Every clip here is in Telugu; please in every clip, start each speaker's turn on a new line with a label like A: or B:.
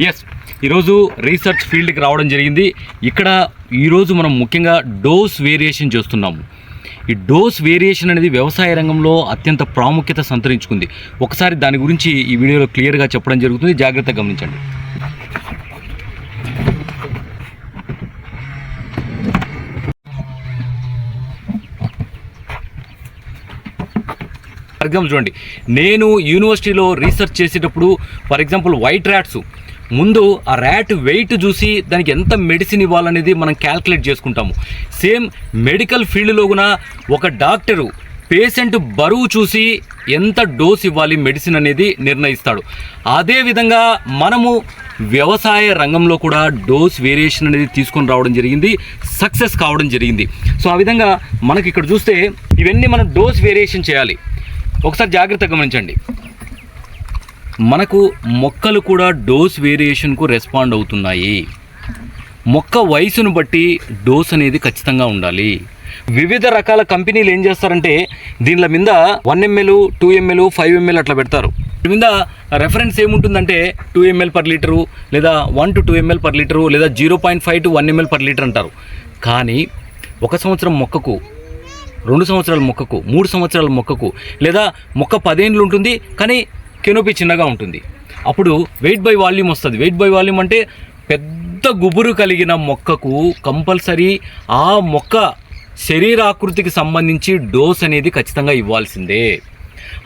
A: ఎస్, ఈరోజు రీసెర్చ్ ఫీల్డ్కి రావడం జరిగింది. ఇక్కడ ఈరోజు మనం ముఖ్యంగా డోస్ వేరియేషన్ చేస్తున్నాము. ఈ డోస్ వేరియేషన్ అనేది వ్యవసాయ రంగంలో అత్యంత ప్రాముఖ్యత సంతరించుకుంది. ఒకసారి దాని గురించి ఈ వీడియోలో క్లియర్గా చెప్పడం జరుగుతుంది, జాగ్రత్తగా గమనించండి. ఫర్ ఎగ్జాంపుల్ చూడండి, నేను యూనివర్సిటీలో రీసెర్చ్ చేసేటప్పుడు ఫర్ ఎగ్జాంపుల్ వైట్ ర్యాట్స్ ముందు ఆ ర్యాట్ వెయిట్ చూసి దానికి ఎంత మెడిసిన్ ఇవ్వాలనేది మనం క్యాల్కులేట్ చేసుకుంటాము. సేమ్ మెడికల్ ఫీల్డ్లో కూడా ఒక డాక్టరు పేషెంట్ బరువు చూసి ఎంత డోస్ ఇవ్వాలి మెడిసిన్ అనేది నిర్ణయిస్తాడు. అదేవిధంగా మనము వ్యవసాయ రంగంలో కూడా డోస్ వేరియేషన్ అనేది తీసుకొని రావడం జరిగింది, సక్సెస్ కావడం జరిగింది. సో ఆ విధంగా మనకి ఇక్కడ చూస్తే ఇవన్నీ మనం డోస్ వేరియేషన్ చేయాలి. ఒకసారి జాగ్రత్తగా గమనించండి. మనకు మొక్కలు కూడా డోస్ వేరియేషన్కు రెస్పాండ్ అవుతున్నాయి. మొక్క వయసును బట్టి డోస్ అనేది ఖచ్చితంగా ఉండాలి. వివిధ రకాల కంపెనీలు ఏం చేస్తారంటే దీనిల మీద 1 ml 2 ml 5 ml అట్లా పెడతారు. దీని మీద రెఫరెన్స్ ఏముంటుందంటే 2 ml per లీటరు, లేదా 1 to 2 ml per లీటరు, లేదా 0.5 to 1 ml per లీటర్ అంటారు. కానీ 1 సంవత్సరం మొక్కకు, 2 సంవత్సరాల మొక్కకు, 3 సంవత్సరాల మొక్కకు, లేదా మొక్క 10 ఏళ్ళు ఉంటుంది కానీ కెనోపీ చిన్నగా ఉంటుంది, అప్పుడు వెయిట్ బై వాల్యూమ్ వస్తుంది. వెయిట్ బై వాల్యూమ్ అంటే పెద్ద గుబురు కలిగిన మొక్కకు కంపల్సరీ ఆ మొక్క శరీరాకృతికి సంబంధించి డోస్ అనేది ఖచ్చితంగా ఇవ్వాల్సిందే.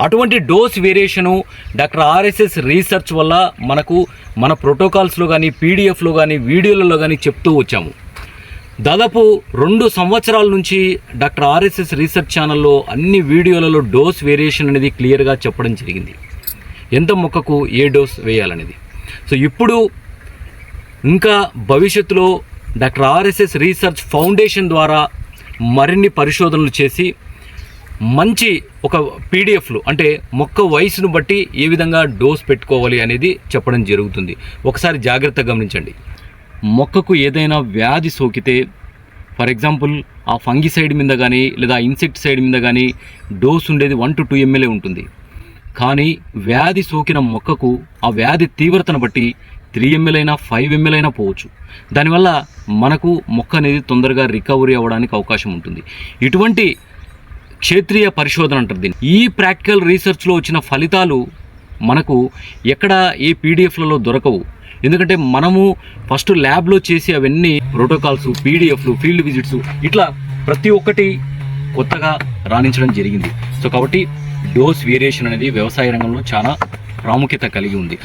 A: అటువంటి dose variation doctor RSS research వల్ల మనకు మన ప్రోటోకాల్స్లో కానీ, పీడిఎఫ్లో కానీ, వీడియోలలో కానీ చెప్తూ వచ్చాము. దాదాపు 2 సంవత్సరాల నుంచి డాక్టర్ ఆర్ఎస్ఎస్ రీసెర్చ్ ఛానల్లో అన్ని వీడియోలలో డోస్ వేరియేషన్ అనేది క్లియర్గా చెప్పడం జరిగింది, ఎంత మొక్కకు ఏ డోస్ వేయాలనేది. సో ఇప్పుడు ఇంకా భవిష్యత్తులో డాక్టర్ ఆర్ఎస్ఎస్ రీసెర్చ్ ఫౌండేషన్ ద్వారా మరిన్ని పరిశోధనలు చేసి మంచి ఒక పీడిఎఫ్లు అంటే మొక్క వయసును బట్టి ఏ విధంగా డోస్ పెట్టుకోవాలి అనేది చెప్పడం జరుగుతుంది. ఒకసారి జాగ్రత్తగా గమనించండి. మొక్కకు ఏదైనా వ్యాధి సోకితే ఫర్ ఎగ్జాంపుల్ ఆ ఫంగిసైడ్ మీద కానీ లేదా ఇన్సెక్టిసైడ్ మీద కానీ డోస్ ఉండేది 1 to 2 ml ఉంటుంది. కానీ వ్యాధి సోకిన మొక్కకు ఆ వ్యాధి తీవ్రతను బట్టి 3 ml అయినా 5 ml అయినా పోవచ్చు. దానివల్ల మనకు మొక్క అనేది తొందరగా రికవరీ అవ్వడానికి అవకాశం ఉంటుంది. ఇటువంటి క్షేత్రీయ పరిశోధన అంటారు దీన్ని. ఈ ప్రాక్టికల్ రీసెర్చ్లో వచ్చిన ఫలితాలు మనకు ఎక్కడ ఏ పీడిఎఫ్లలో దొరకవు. ఎందుకంటే మనము ఫస్ట్ ల్యాబ్లో చేసి అవన్నీ ప్రోటోకాల్స్, పీడిఎఫ్లు, ఫీల్డ్ విజిట్స్ ఇట్లా ప్రతి ఒక్కటి కొత్తగా రాణించడం జరిగింది. సో కాబట్టి డోస్ వేరియేషన్ అనేది వ్యవసాయ రంగంలో చాలా ప్రాముఖ్యత కలిగి ఉంది.